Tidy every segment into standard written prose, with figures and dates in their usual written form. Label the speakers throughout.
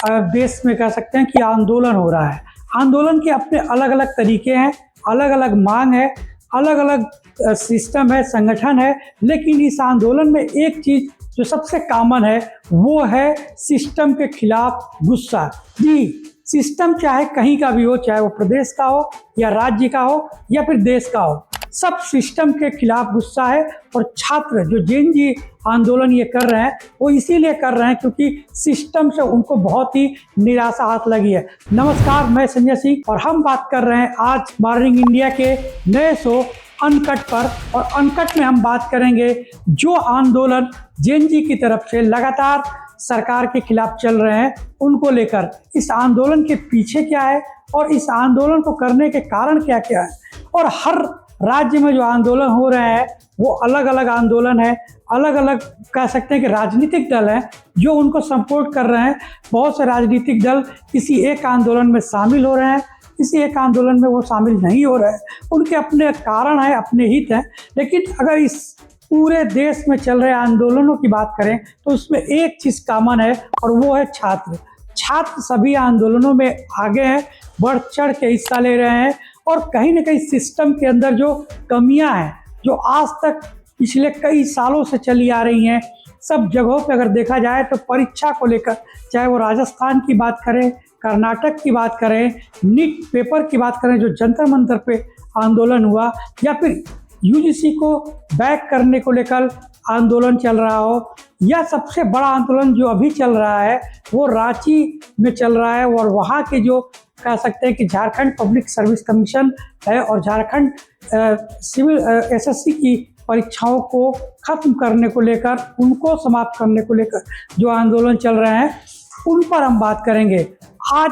Speaker 1: देश में कह सकते हैं कि आंदोलन हो रहा है। आंदोलन के अपने अलग अलग तरीके हैं, अलग अलग मांग है, अलग अलग सिस्टम है, संगठन है, लेकिन इस आंदोलन में एक चीज़ जो सबसे कॉमन है वो है सिस्टम के खिलाफ गुस्सा। जी, सिस्टम चाहे कहीं का भी हो, चाहे वो प्रदेश का हो या राज्य का हो या फिर देश का हो, सब सिस्टम के खिलाफ गुस्सा है। और छात्र जो जेन जी आंदोलन ये कर रहे हैं वो इसीलिए कर रहे हैं क्योंकि सिस्टम से उनको बहुत ही निराशा हाथ लगी है। नमस्कार, मैं संजय सिंह और हम बात कर रहे हैं आज मॉर्निंग इंडिया के नए शो अनकट पर। और अनकट में हम बात करेंगे जो आंदोलन जेन जी की तरफ से लगातार सरकार के खिलाफ चल रहे हैं उनको लेकर, इस आंदोलन के पीछे क्या है और इस आंदोलन को करने के कारण क्या क्या है। और हर राज्य में जो आंदोलन हो रहे हैं वो अलग अलग आंदोलन है, अलग अलग कह सकते हैं कि राजनीतिक दल हैं जो उनको सपोर्ट कर रहे हैं। बहुत से राजनीतिक दल किसी एक आंदोलन में शामिल हो रहे हैं, किसी एक आंदोलन में वो शामिल नहीं हो रहे हैं, उनके अपने कारण हैं, अपने हित हैं। लेकिन अगर इस पूरे देश में चल रहे आंदोलनों की बात करें तो उसमें एक चीज़ कॉमन है और वो है छात्र। छात्र सभी आंदोलनों में आगे हैं, बढ़ चढ़ के हिस्सा ले रहे हैं। और कहीं ना कहीं सिस्टम के अंदर जो कमियां हैं, जो आज तक पिछले कई सालों से चली आ रही हैं, सब जगहों पे अगर देखा जाए तो परीक्षा को लेकर, चाहे वो राजस्थान की बात करें, कर्नाटक की बात करें, नीट पेपर की बात करें जो जंतर मंतर पे आंदोलन हुआ, या फिर यूजीसी को बैक करने को लेकर आंदोलन चल रहा हो, या सबसे बड़ा आंदोलन जो अभी चल रहा है वो रांची में चल रहा है। और वहाँ के जो कह सकते हैं कि झारखंड पब्लिक सर्विस कमीशन है और झारखंड सिविल एसएससी की परीक्षाओं को खत्म करने को लेकर, उनको समाप्त करने को लेकर जो आंदोलन चल रहे हैं उन पर हम बात करेंगे। आज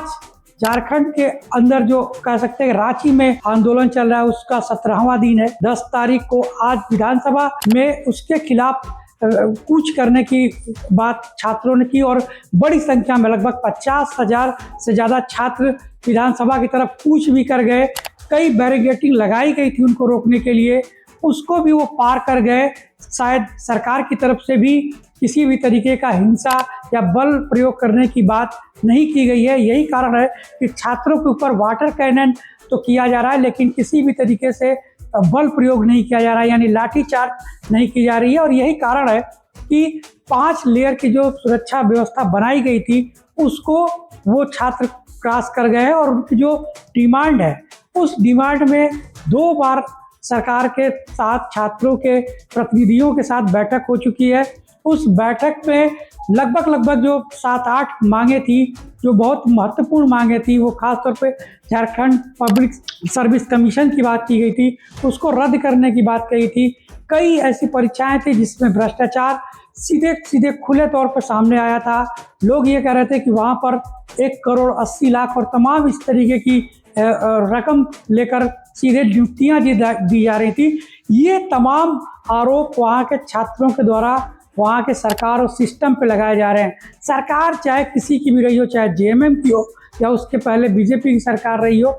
Speaker 1: झारखंड के अंदर जो कह सकते हैं रांची में आंदोलन चल रहा है उसका 17वां दिन है। 10 तारीख को आज विधानसभा में उसके खिलाफ कूच करने की बात छात्रों ने की और बड़ी संख्या में लगभग 50,000 से ज़्यादा छात्र विधानसभा की तरफ कूच भी कर गए। कई बैरिकेडिंग लगाई गई थी उनको रोकने के लिए, उसको भी वो पार कर गए। शायद सरकार की तरफ से भी किसी भी तरीके का हिंसा या बल प्रयोग करने की बात नहीं की गई है। यही कारण है कि छात्रों के ऊपर वाटर कैनन तो किया जा रहा है लेकिन किसी भी तरीके से बल प्रयोग नहीं किया जा रहा है, यानी लाठीचार्ज नहीं की जा रही है। और यही कारण है कि 5 लेयर की जो सुरक्षा व्यवस्था बनाई गई थी उसको वो छात्र क्रॉस कर गए हैं। और उनकी जो डिमांड है उस डिमांड में 2 बार सरकार के साथ छात्रों के प्रतिनिधियों के साथ बैठक हो चुकी है। उस बैठक में लगभग जो 7-8 मांगे थी, जो बहुत महत्वपूर्ण मांगे थी, वो खासतौर पे झारखंड पब्लिक सर्विस कमीशन की बात की गई थी, उसको रद्द करने की बात कही थी। कई ऐसी परीक्षाएं थी जिसमें भ्रष्टाचार सीधे खुले तौर पर सामने आया था। लोग ये कह रहे थे कि वहाँ पर 1 करोड़ 80 लाख और तमाम इस तरीके की रकम लेकर सीधे नियुक्तियाँ दी जा रही थी। ये तमाम आरोप वहाँ के छात्रों के द्वारा वहाँ के सरकार और सिस्टम पे लगाए जा रहे हैं। सरकार चाहे किसी की भी रही हो, चाहे जेएमएम की हो या उसके पहले बीजेपी की सरकार रही हो,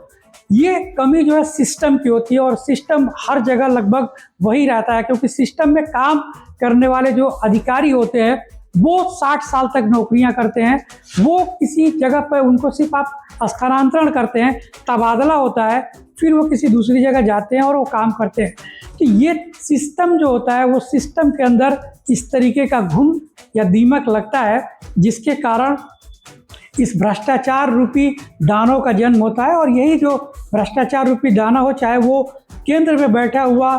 Speaker 1: ये कमी जो है सिस्टम की होती है। और सिस्टम हर जगह लगभग वही रहता है क्योंकि सिस्टम में काम करने वाले जो अधिकारी होते हैं वो 60 साल तक नौकरियां करते हैं। वो किसी जगह पर उनको सिर्फ आप स्थानांतरण करते हैं, तबादला होता है, फिर वो किसी दूसरी जगह जाते हैं और वो काम करते हैं। तो ये सिस्टम जो होता है वो सिस्टम के अंदर इस तरीके का घुन या दीमक लगता है जिसके कारण इस भ्रष्टाचार रूपी दानों का जन्म होता है। और यही जो भ्रष्टाचार रूपी दाना हो, चाहे वो केंद्र में बैठा हुआ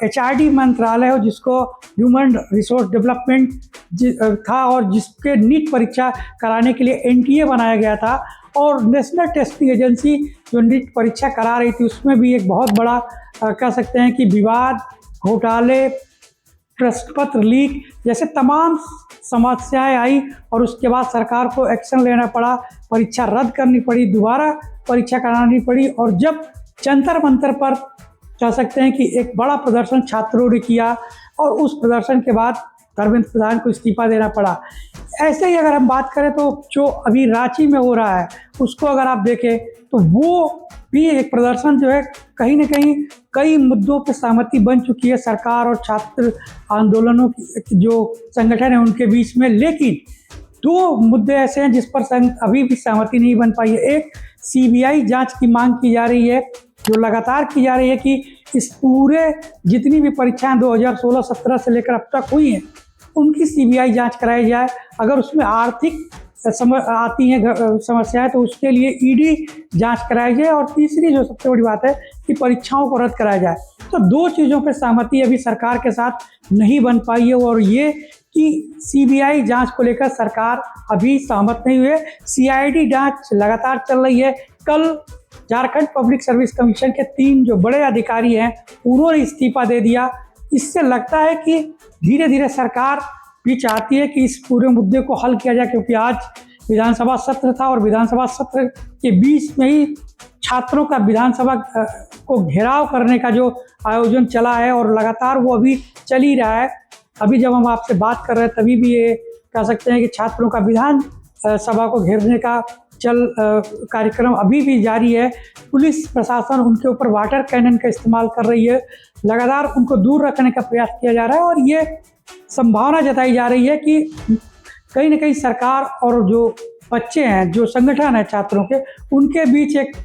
Speaker 1: HRD मंत्रालय हो जिसको ह्यूमन रिसोर्स डेवलपमेंट था और जिसके नीट परीक्षा कराने के लिए NTA बनाया गया था, और नेशनल टेस्टिंग एजेंसी जो नीट परीक्षा करा रही थी उसमें भी एक बहुत बड़ा कह सकते हैं कि विवाद, घोटाले, प्रश्न पत्र लीक जैसे तमाम समस्याएं आई और उसके बाद सरकार को एक्शन लेना पड़ा, परीक्षा रद्द करनी पड़ी, दोबारा परीक्षा करानी पड़ी। और जब जंतर मंतर पर कह सकते हैं कि एक बड़ा प्रदर्शन छात्रों ने किया और उस प्रदर्शन के बाद धर्मेंद्र प्रधान को इस्तीफा देना पड़ा। ऐसे ही अगर हम बात करें तो जो अभी रांची में हो रहा है उसको अगर आप देखें तो वो भी एक प्रदर्शन जो है कहीं ना कहीं कई मुद्दों पर सहमति बन चुकी है सरकार और छात्र आंदोलनों की जो संगठन है उनके बीच में। लेकिन दो मुद्दे ऐसे हैं जिस पर अभी भी सहमति नहीं बन पाई है। एक, सीबीआई जांच की मांग की जा रही है, जो लगातार की जा रही है कि इस पूरे जितनी भी परीक्षाएं 2016-17 से लेकर अब तक हुई हैं, उनकी सीबीआई जांच कराई जाए। अगर उसमें आर्थिक आती हैं समस्याएं तो उसके लिए ईडी जांच कराई जाए। और तीसरी जो सबसे बड़ी बात है कि परीक्षाओं को रद्द कराया जाए। तो दो चीज़ों पर सहमति अभी सरकार के साथ नहीं बन पाई है, और ये कि सीबीआई जांच को लेकर सरकार अभी सहमत नहीं हुई है। सीआईडी जांच लगातार चल रही है। कल झारखंड पब्लिक सर्विस कमीशन के 3 जो बड़े अधिकारी हैं उन्होंने इस्तीफा दे दिया। इससे लगता है कि धीरे धीरे सरकार भी चाहती है कि इस पूरे मुद्दे को हल किया जाए, क्योंकि आज विधानसभा सत्र था और विधानसभा सत्र के बीच में ही छात्रों का विधानसभा को घेराव करने का जो आयोजन चला है और लगातार वो अभी चल ही रहा है। अभी जब हम आपसे बात कर रहे हैं तभी भी ये कह सकते हैं कि छात्रों का विधान सभा को घेरने का कार्यक्रम अभी भी जारी है। पुलिस प्रशासन उनके ऊपर वाटर कैनन का इस्तेमाल कर रही है, लगातार उनको दूर रखने का प्रयास किया जा रहा है। और ये संभावना जताई जा रही है कि कहीं ना कहीं सरकार और जो बच्चे हैं, जो संगठन है छात्रों के, उनके बीच एक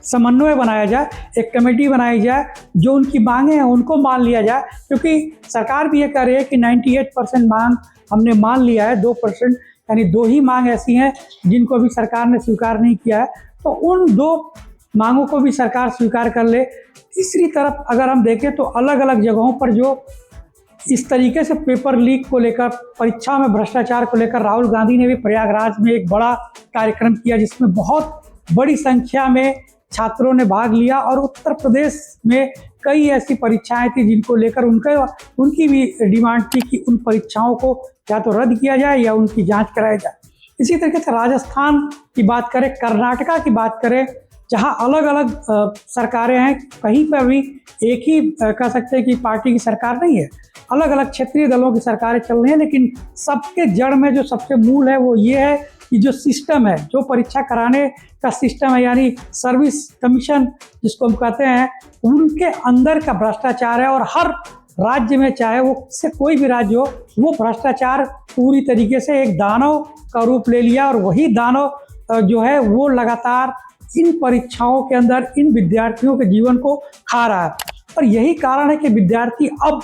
Speaker 1: समन्वय बनाया जाए, एक कमेटी बनाई जाए, जो उनकी मांगें हैं उनको मान लिया जाए। क्योंकि सरकार भी ये कह रही है कि 98% मांग हमने मान लिया है, 2% यानी 2 ही मांग ऐसी हैं जिनको अभी सरकार ने स्वीकार नहीं किया है, तो उन 2 मांगों को भी सरकार स्वीकार कर ले। तीसरी तरफ अगर हम देखें तो अलग अलग जगहों पर जो इस तरीके से पेपर लीक को लेकर, परीक्षा में भ्रष्टाचार को लेकर राहुल गांधी ने भी प्रयागराज में एक बड़ा कार्यक्रम किया, जिसमें बहुत बड़ी संख्या में छात्रों ने भाग लिया। और उत्तर प्रदेश में कई ऐसी परीक्षाएं थी जिनको लेकर उनकी भी डिमांड थी कि उन परीक्षाओं को या तो रद्द किया जाए या उनकी जांच कराई जाए। इसी तरीके से राजस्थान की बात करें, कर्नाटका की बात करें, जहां अलग अलग सरकारें हैं, कहीं पर भी एक ही कह सकते हैं कि पार्टी की सरकार नहीं है, अलग अलग क्षेत्रीय दलों की सरकारें चल रही हैं। लेकिन सबके जड़ में जो सबसे मूल है वो ये है कि जो सिस्टम है, जो परीक्षा कराने का सिस्टम है, यानी सर्विस कमीशन जिसको हम कहते हैं, उनके अंदर का भ्रष्टाचार है। और हर राज्य में, चाहे वो से कोई भी राज्य हो, वो भ्रष्टाचार पूरी तरीके से एक दानव का रूप ले लिया। और वही दानव जो है वो लगातार इन परीक्षाओं के अंदर इन विद्यार्थियों के जीवन को खा रहा है। और यही कारण है कि विद्यार्थी अब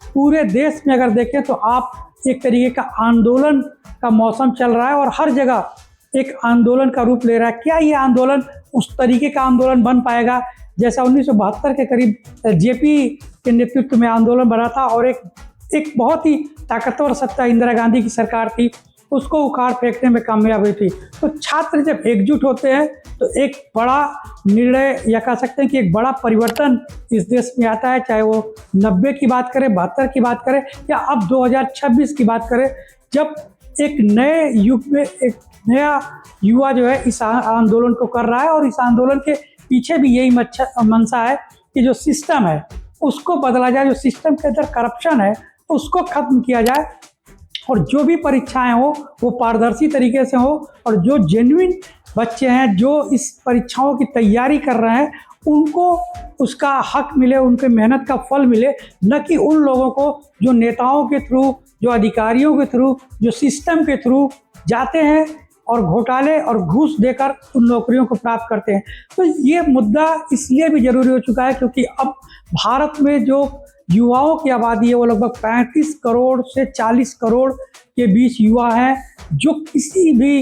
Speaker 1: पूरे देश में अगर देखें तो आप एक तरीके का आंदोलन का मौसम चल रहा है और हर जगह एक आंदोलन का रूप ले रहा है। क्या ये आंदोलन उस तरीके का आंदोलन बन पाएगा जैसा 1972 के करीब जेपी के नेतृत्व में आंदोलन बना था, और एक बहुत ही ताकतवर सत्ता इंदिरा गांधी की सरकार थी, उसको उखाड़ फेंकने में कामयाब हुई थी। तो छात्र जब एकजुट होते हैं तो एक बड़ा निर्णय या कह सकते हैं कि एक बड़ा परिवर्तन इस देश में आता है, चाहे वो 90 की बात करें, 72 की बात करें, या अब 2026 की बात करें, जब एक नए युग में एक नया युवा जो है इस आंदोलन को कर रहा है। और इस आंदोलन के पीछे भी यही मंशा है कि जो सिस्टम है उसको बदला जाए, जो सिस्टम के अंदर करप्शन है उसको खत्म किया जाए, और जो भी परीक्षाएं हो वो पारदर्शी तरीके से हो, और जो जेन्युइन बच्चे हैं जो इस परीक्षाओं की तैयारी कर रहे हैं उनको उसका हक मिले, उनके मेहनत का फल मिले, न कि उन लोगों को जो नेताओं के थ्रू, जो अधिकारियों के थ्रू, जो सिस्टम के थ्रू जाते हैं और घोटाले और घूस देकर उन नौकरियों को प्राप्त करते हैं। तो ये मुद्दा इसलिए भी ज़रूरी हो चुका है क्योंकि अब भारत में जो युवाओं की आबादी है वो लगभग 35 करोड़ से 40 करोड़ के बीच युवा हैं, जो किसी भी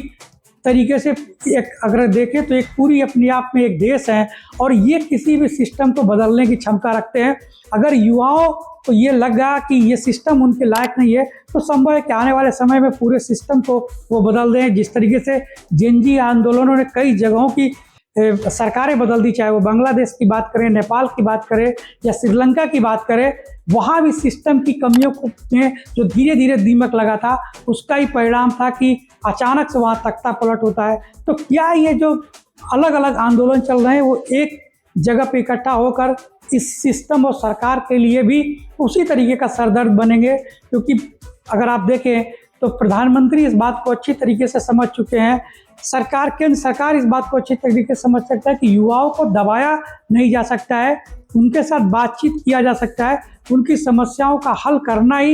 Speaker 1: तरीके से एक अगर देखें तो एक पूरी अपने आप में एक देश है, और ये किसी भी सिस्टम को बदलने की क्षमता रखते हैं। अगर युवाओं को ये लगा कि ये सिस्टम उनके लायक नहीं है तो संभव है कि आने वाले समय में पूरे सिस्टम को वो बदल दें। जिस तरीके से जेनजी आंदोलनों ने कई जगहों की सरकारें बदल दी, चाहे वो बांग्लादेश की बात करें, नेपाल की बात करें या श्रीलंका की बात करें, वहाँ भी सिस्टम की कमियों में जो धीरे धीरे दीमक लगा था उसका ही परिणाम था कि अचानक से वहाँ तख्ता पलट होता है। तो क्या ये जो अलग अलग आंदोलन चल रहे हैं वो एक जगह पे इकट्ठा होकर इस सिस्टम और सरकार के लिए भी उसी तरीके का सरदर्द बनेंगे? क्योंकि अगर आप देखें तो प्रधानमंत्री इस बात को अच्छी तरीके से समझ चुके हैं, केंद्र सरकार इस बात को अच्छी तरीके से समझ सकता है कि युवाओं को दबाया नहीं जा सकता है, उनके साथ बातचीत किया जा सकता है, उनकी समस्याओं का हल करना ही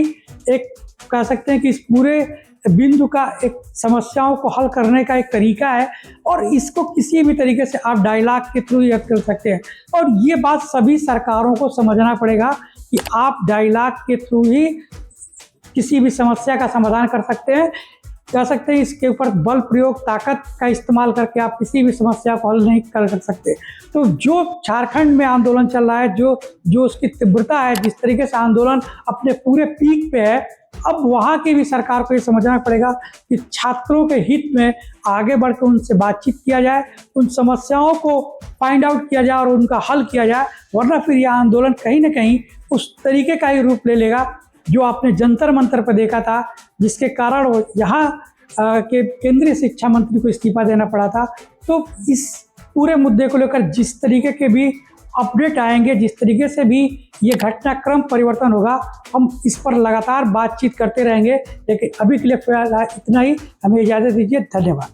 Speaker 1: एक कह सकते हैं कि इस पूरे बिंदु का एक समस्याओं को हल करने का एक तरीका है और इसको किसी भी तरीके से आप डायलॉग के थ्रू ही हल कर सकते हैं। और ये बात सभी सरकारों को समझना पड़ेगा कि आप डायलॉग के थ्रू ही किसी भी समस्या का समाधान कर सकते हैं, इसके ऊपर बल प्रयोग, ताकत का इस्तेमाल करके आप किसी भी समस्या को हल नहीं कर सकते। तो जो झारखंड में आंदोलन चल रहा है, जो उसकी तीव्रता है, जिस तरीके से आंदोलन अपने पूरे पीक पे है, अब वहाँ की भी सरकार को ये समझना पड़ेगा कि छात्रों के हित में आगे बढ़ कर उनसे बातचीत किया जाए, उन समस्याओं को फाइंड आउट किया जाए और उनका हल किया जाए, वरना फिर यह आंदोलन कहीं ना कहीं उस तरीके का ही रूप ले लेगा जो आपने जंतर मंतर पर देखा था, जिसके कारण यहाँ के केंद्रीय शिक्षा मंत्री को इस्तीफा देना पड़ा था। तो इस पूरे मुद्दे को लेकर जिस तरीके के भी अपडेट आएंगे, जिस तरीके से भी ये घटनाक्रम परिवर्तन होगा, हम इस पर लगातार बातचीत करते रहेंगे। लेकिन अभी के लिए फिलहाल इतना ही, हमें इजाज़त दीजिए। धन्यवाद।